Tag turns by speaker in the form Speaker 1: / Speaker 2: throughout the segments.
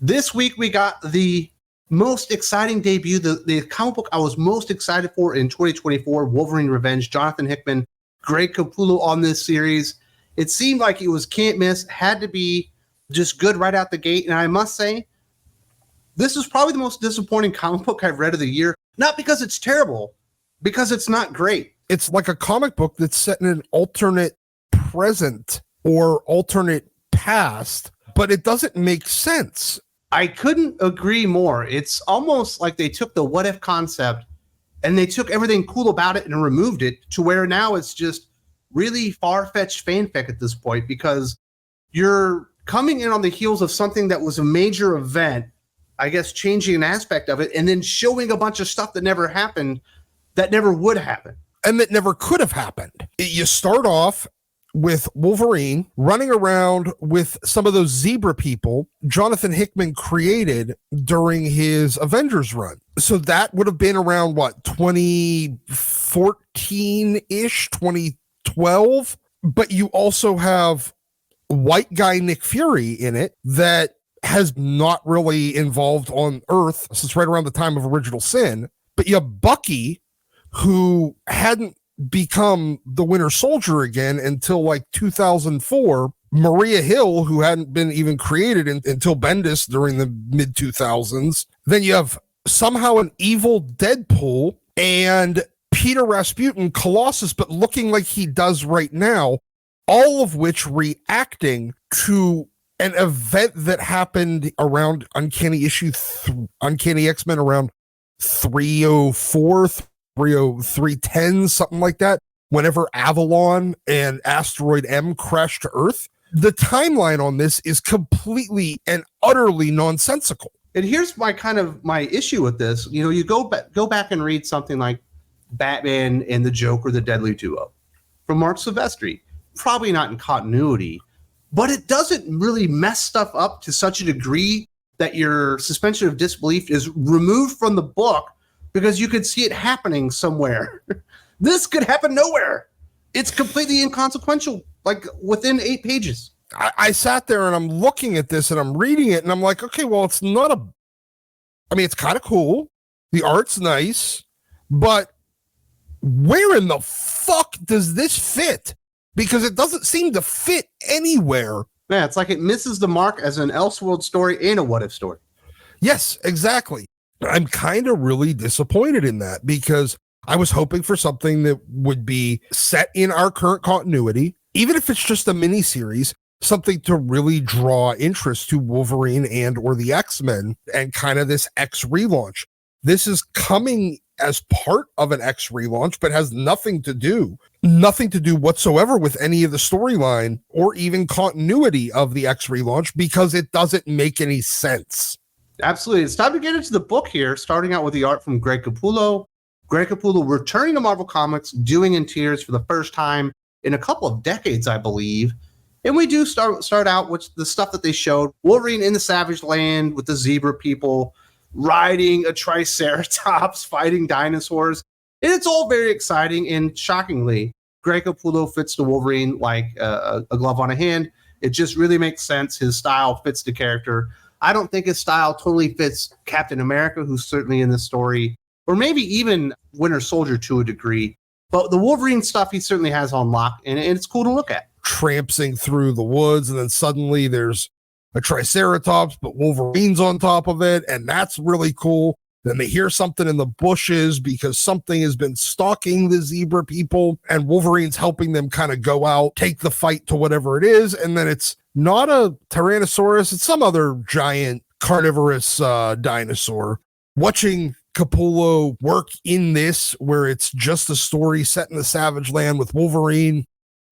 Speaker 1: This week we got the most exciting debut, the comic book I was most excited for in 2024, Wolverine Revenge, Jonathan Hickman, Greg Capullo on this series. It seemed like it was can't miss, had to be just good right out the gate. And I must say, this is probably the most disappointing comic book I've read of the year. Not because it's terrible, because it's not great.
Speaker 2: It's like a comic book that's set in an alternate present or alternate past, but it doesn't make sense.
Speaker 1: I couldn't agree more. It's almost like they took the what if concept and they took everything cool about it and removed it to where now it's just really far-fetched fanfic at this point, because you're coming in on the heels of something that was a major event, I guess changing an aspect of it, and then showing a bunch of stuff that never happened, that never would happen.
Speaker 2: And that never could have happened. You start off with Wolverine running around with some of those zebra people Jonathan Hickman created during his Avengers run. So that would have been around, what, 2014-ish, 2012? But you also have white guy Nick Fury in it that has not really involved on Earth since right around the time of Original Sin. But you have Bucky, who hadn't become the Winter Soldier again until like 2004. Maria Hill, who hadn't been even created until Bendis during the mid 2000s. Then you have somehow an evil Deadpool and Peter Rasputin, Colossus, but looking like he does right now, all of which reacting to an event that happened around Uncanny Uncanny X-Men around 304, 310, something like that, whenever Avalon and Asteroid M crashed to Earth. The timeline on this is completely and utterly nonsensical.
Speaker 1: And here's my issue with this. You know, you go back and read something like Batman and the Joker, the Deadly Duo from Mark Silvestri. Probably not in continuity, but it doesn't really mess stuff up to such a degree that your suspension of disbelief is removed from the book because you could see it happening somewhere. This could happen nowhere. It's completely inconsequential, like within 8 pages.
Speaker 2: I sat there and I'm looking at this and I'm reading it and I'm like, okay, well, it's kind of cool. The art's nice, but where in the fuck does this fit? Because it doesn't seem to fit anywhere.
Speaker 1: Yeah, it's like it misses the mark as an Elseworld story and a what if story.
Speaker 2: Yes, exactly. I'm kind of really disappointed in that because I was hoping for something that would be set in our current continuity, even if it's just a mini series, something to really draw interest to Wolverine and or the X-Men and kind of this X relaunch. This is coming as part of an X relaunch, but has nothing to do whatsoever with any of the storyline or even continuity of the X relaunch because it doesn't make any sense.
Speaker 1: Absolutely. It's time to get into the book here, starting out with the art from Greg Capullo. Greg Capullo returning to Marvel Comics, doing interiors for the first time in a couple of decades, I believe. And we do start out with the stuff that they showed. Wolverine in the Savage Land with the zebra people, riding a triceratops, fighting dinosaurs. And it's all very exciting, and shockingly, Greg Capullo fits the Wolverine like a glove on a hand. It just really makes sense. His style fits the character. I don't think his style totally fits Captain America, who's certainly in this story, or maybe even Winter Soldier to a degree. But the Wolverine stuff he certainly has on lock, and it's cool to look at.
Speaker 2: Trampsing through the woods, and then suddenly there's a triceratops, but Wolverine's on top of it, and that's really cool. Then they hear something in the bushes because something has been stalking the zebra people, and Wolverine's helping them kind of go out, take the fight to whatever it is, and then it's not a Tyrannosaurus, it's some other giant carnivorous dinosaur. Watching Capullo work in this, where it's just a story set in the Savage Land with Wolverine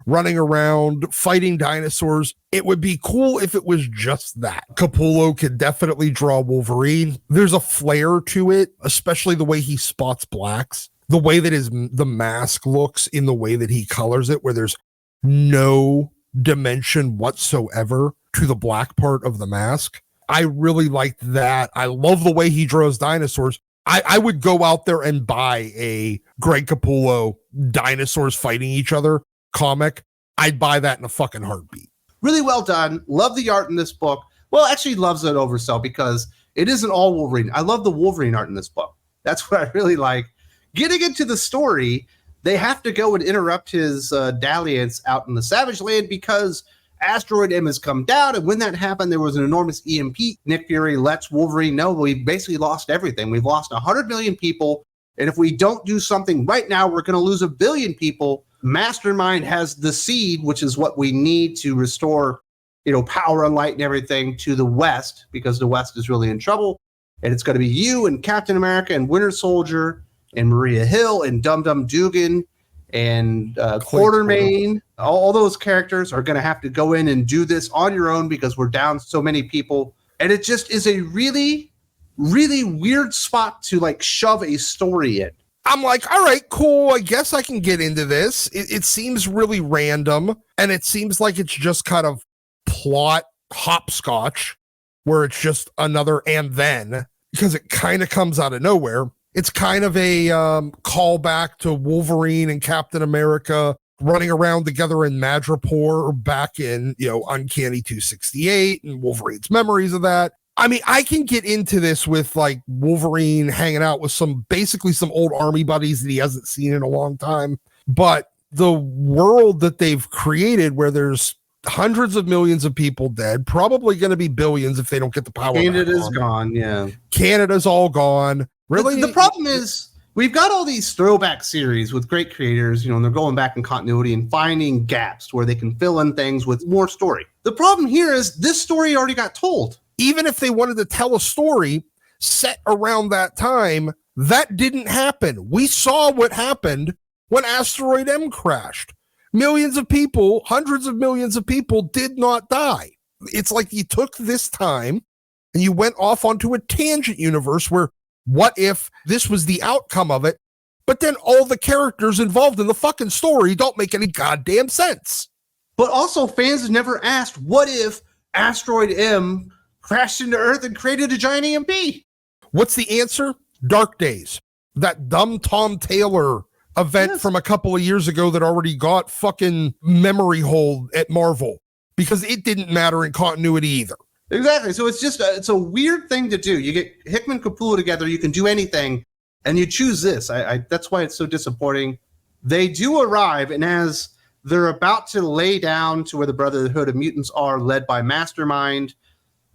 Speaker 2: running around, fighting dinosaurs. It would be cool if it was just that. Capullo could definitely draw Wolverine. There's a flair to it, especially the way he spots blacks, the way that the mask looks in the way that he colors it, where there's no dimension whatsoever to the black part of the mask. I really liked that. I love the way he draws dinosaurs. I would go out there and buy a Greg Capullo dinosaurs fighting each other comic. I'd buy that in a fucking heartbeat.
Speaker 1: Really well done. Love the art in this book. Well, actually loves an oversell because it isn't all Wolverine. I love the Wolverine art in this book. That's what I really like. Getting into the story, they have to go and interrupt his dalliance out in the Savage Land because Asteroid M has come down. And when that happened, there was an enormous EMP. Nick Fury lets Wolverine know we've basically lost everything. We've lost 100 million people. And if we don't do something right now, we're going to lose 1 billion people. Mastermind has the seed, which is what we need to restore, power and light and everything to the West, because the West is really in trouble. And it's going to be you and Captain America and Winter Soldier and Maria Hill and Dum Dum Dugan and Quartermain. All those characters are going to have to go in and do this on your own because we're down so many people. And it just is a really, really weird spot to like shove a story in.
Speaker 2: I'm like, all right, cool. I guess I can get into this. It seems really random, and it seems like it's just kind of plot hopscotch, where it's just another and then, because it kind of comes out of nowhere. It's kind of a callback to Wolverine and Captain America running around together in Madripoor back in, Uncanny 268 and Wolverine's memories of that. I mean, I can get into this with like Wolverine hanging out with basically some old army buddies that he hasn't seen in a long time. But the world that they've created, where there's hundreds of millions of people dead, probably going to be billions if they don't get the power.
Speaker 1: Canada's gone. Yeah.
Speaker 2: Canada's all gone. Really?
Speaker 1: The problem is we've got all these throwback series with great creators, and they're going back in continuity and finding gaps where they can fill in things with more story. The problem here is this story already got told. Even if they wanted to tell a story set around that time, that didn't happen. We saw what happened when Asteroid M crashed. Millions of people, hundreds of millions of people did not die. It's like you took this time and you went off onto a tangent universe where what if this was the outcome of it, but then all the characters involved in the fucking story don't make any goddamn sense. But also fans have never asked, what if Asteroid M crashed into Earth and created a giant EMP?
Speaker 2: What's the answer? Dark Days. That dumb Tom Taylor event from a couple of years ago that already got fucking memory hold at Marvel because it didn't matter in continuity either.
Speaker 1: Exactly. So it's just it's a weird thing to do. You get Hickman Capullo together, you can do anything, and you choose this. That's why it's so disappointing. They do arrive, and as they're about to lay down to where the Brotherhood of Mutants are, led by Mastermind,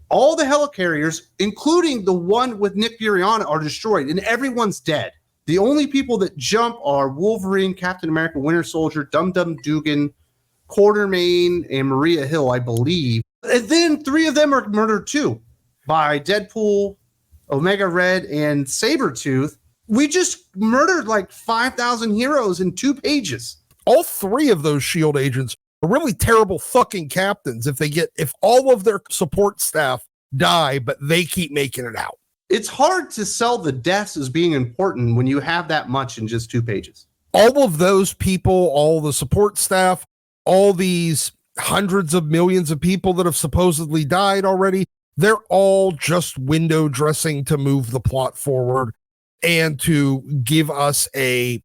Speaker 1: all the helicarriers, including the one with Nick Fury on it, are destroyed, and everyone's dead. The only people that jump are Wolverine, Captain America, Winter Soldier, Dum Dum Dugan, Quartermain, and Maria Hill, I believe. And then 3 of them are murdered too by Deadpool, Omega Red, and Sabretooth. We just murdered like 5,000 heroes in 2 pages.
Speaker 2: All 3 of those SHIELD agents are really terrible fucking captains if all of their support staff die, but they keep making it out.
Speaker 1: It's hard to sell the deaths as being important when you have that much in just 2 pages.
Speaker 2: All of those people, all the support staff, all these hundreds of millions of people that have supposedly died already, they're all just window dressing to move the plot forward and to give us a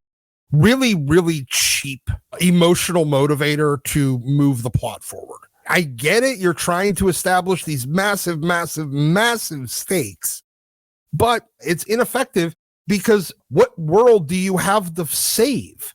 Speaker 2: really, really cheap emotional motivator to move the plot forward. I get it. You're trying to establish these massive, massive, massive stakes, but it's ineffective because what world do you have to save?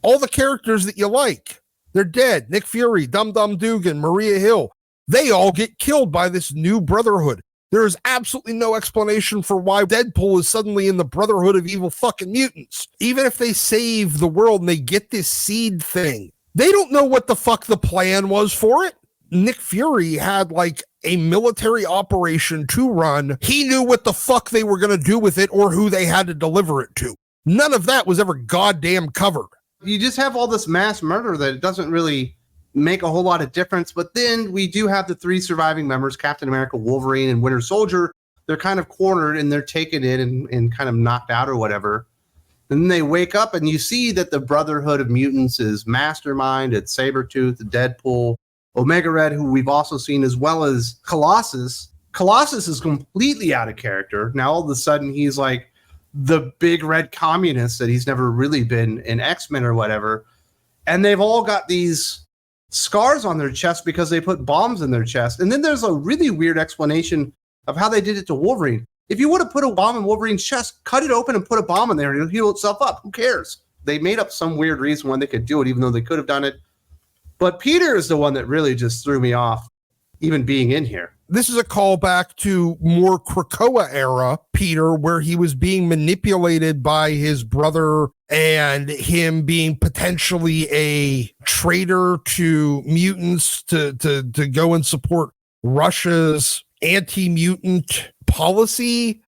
Speaker 2: All the characters that you like, they're dead. Nick Fury, Dum Dum Dugan, Maria Hill, they all get killed by this new Brotherhood. There is absolutely no explanation for why Deadpool is suddenly in the Brotherhood of Evil fucking Mutants. Even if they save the world and they get this seed thing, they don't know what the fuck the plan was for it. Nick Fury had like a military operation to run. He knew what the fuck they were going to do with it or who they had to deliver it to. None of that was ever goddamn covered.
Speaker 1: You just have all this mass murder that it doesn't really make a whole lot of difference. But then we do have the 3 surviving members, Captain America, Wolverine, and Winter Soldier. They're kind of cornered and they're taken in and kind of knocked out or whatever. And then they wake up and you see that the Brotherhood of Mutants is Mastermind, it's Sabretooth, Deadpool, Omega Red, who we've also seen, as well as Colossus. Colossus is completely out of character. Now all of a sudden he's like the big red communist that he's never really been in X-Men or whatever. And they've all got these scars on their chest because they put bombs in their chest. And then there's a really weird explanation of how they did it to Wolverine. If you would have put a bomb in Wolverine's chest, cut it open and put a bomb in there and it'll heal itself up. Who cares? They made up some weird reason why they could do it, even though they could have done it. But Peter is the one that really just threw me off, even being in here.
Speaker 2: This is a callback to more Krakoa era Peter, where he was being manipulated by his brother and him being potentially a traitor to mutants to go and support Russia's anti-mutant policy,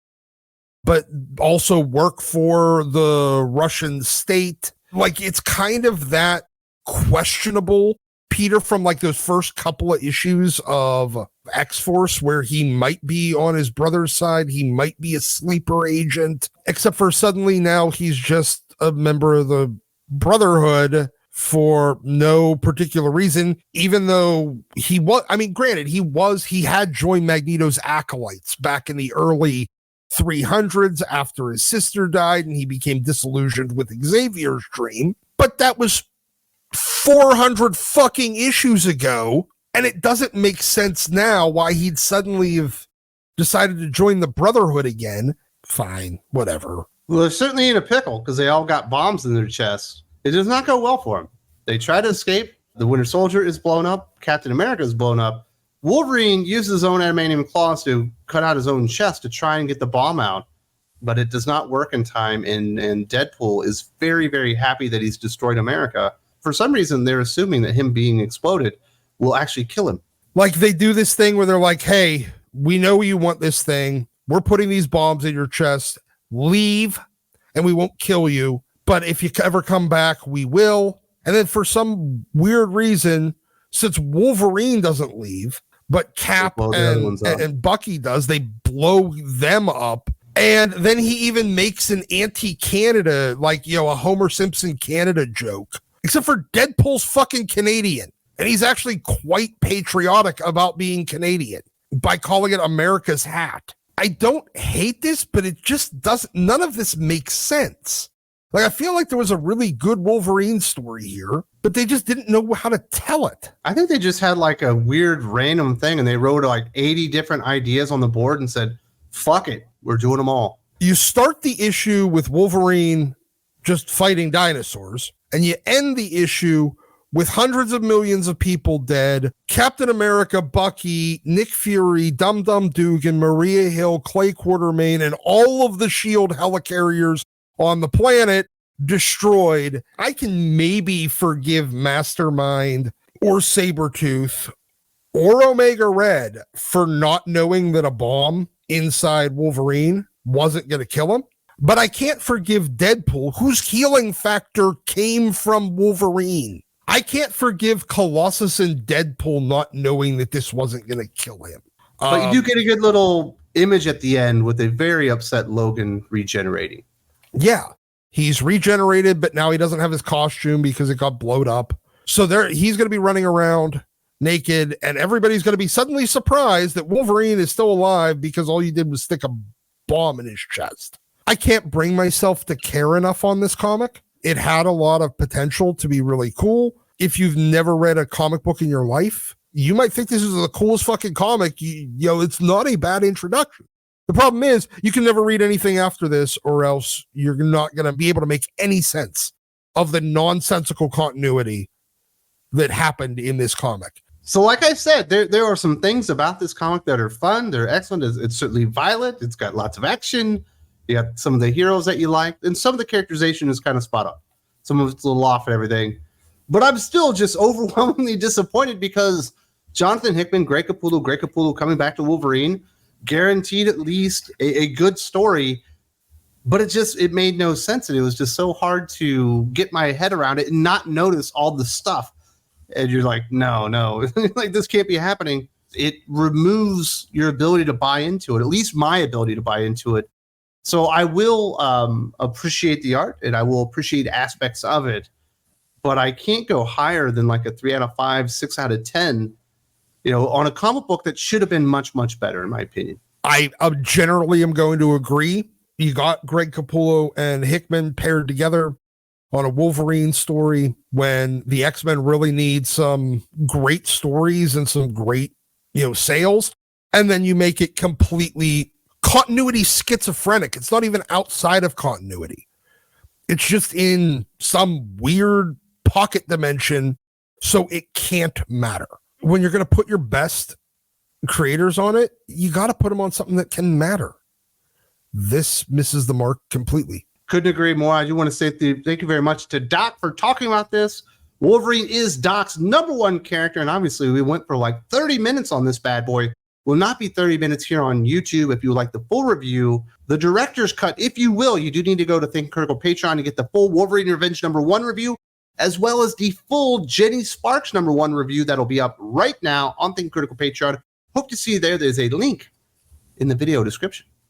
Speaker 2: but also work for the Russian state. Like, it's kind of that questionable Peter from like those first couple of issues of X-Force, where he might be on his brother's side, he might be a sleeper agent, except for suddenly now he's just a member of the Brotherhood for no particular reason, even though he was, I mean, granted, he had joined Magneto's acolytes back in the early 300s after his sister died and he became disillusioned with Xavier's dream, but that was 400 fucking issues ago, and it doesn't make sense now why he'd suddenly have decided to join the Brotherhood again. Fine, whatever.
Speaker 1: Well, they're certainly in a pickle because they all got bombs in their chests. It does not go well for them. They try to escape. The Winter Soldier is blown up. Captain America is blown up. Wolverine uses his own adamantium claws to cut out his own chest to try and get the bomb out, but it does not work in time, and Deadpool is very, very happy that he's destroyed America. For some reason, they're assuming that him being exploded will actually kill him.
Speaker 2: Like, they do this thing where they're like, hey, we know you want this thing. We're putting these bombs in your chest. Leave, and we won't kill you. But if you ever come back, we will. And then for some weird reason, since Wolverine doesn't leave, but Cap and Bucky does, they blow them up. And then he even makes an anti-Canada, like, a Homer Simpson Canada joke. Except for Deadpool's fucking Canadian. And he's actually quite patriotic about being Canadian by calling it America's hat. I don't hate this, but it just doesn't, none of this makes sense. Like, I feel like there was a really good Wolverine story here, but they just didn't know how to tell it.
Speaker 1: I think they just had like a weird random thing and they wrote like 80 different ideas on the board and said, fuck it, we're doing them all.
Speaker 2: You start the issue with Wolverine just fighting dinosaurs, and you end the issue with hundreds of millions of people dead, Captain America, Bucky, Nick Fury, Dum Dum Dugan, Maria Hill, Clay Quartermain, and all of the S.H.I.E.L.D. helicarriers on the planet destroyed. I can maybe forgive Mastermind or Sabretooth or Omega Red for not knowing that a bomb inside Wolverine wasn't going to kill him. But I can't forgive Deadpool, whose healing factor came from Wolverine. I can't forgive Colossus and Deadpool not knowing that this wasn't going to kill him.
Speaker 1: But you do get a good little image at the end with a very upset Logan regenerating.
Speaker 2: Yeah, he's regenerated, but now he doesn't have his costume because it got blowed up. So he's going to be running around naked, and everybody's going to be suddenly surprised that Wolverine is still alive because all you did was stick a bomb in his chest. I can't bring myself to care enough on this comic. It had a lot of potential to be really cool. If you've never read a comic book in your life, you might think this is the coolest fucking comic. It's not a bad introduction. The problem is you can never read anything after this, or else you're not going to be able to make any sense of the nonsensical continuity that happened in this comic.
Speaker 1: So like I said, there are some things about this comic that are fun. They're excellent. It's certainly violent. It's got lots of action. You got some of the heroes that you like, and some of the characterization is kind of spot on. Some of it's a little off and everything. But I'm still just overwhelmingly disappointed because Jonathan Hickman, Greg Capullo coming back to Wolverine, guaranteed at least a good story, but it made no sense. And it was just so hard to get my head around it and not notice all the stuff. And you're like, no, like this can't be happening. It removes your ability to buy into it, at least my ability to buy into it. So I will appreciate the art and I will appreciate aspects of it, but I can't go higher than like a 3 out of 5, 6 out of 10, on a comic book that should have been much, much better, in my opinion.
Speaker 2: I generally am going to agree. You got Greg Capullo and Hickman paired together. on a Wolverine story when the X-Men really need some great stories and some great, sales. And then you make it completely continuity schizophrenic. It's not even outside of continuity. It's just in some weird pocket dimension. So it can't matter. When you're going to put your best creators on it, you got to put them on something that can matter. This misses the mark completely.
Speaker 1: Couldn't agree more. I do want to say thank you very much to Dok for talking about this. Wolverine is Dok's number one character, and obviously we went for like 30 minutes on this bad boy. Will not be 30 minutes here on YouTube. If you would like the full review, the director's cut, if you will, you do need to go to Think Critical Patreon to get the full Wolverine Revenge number 1 review, as well as the full Jenny Sparks number 1 review that'll be up right now on Think Critical Patreon. Hope to see you there. There's a link in the video description.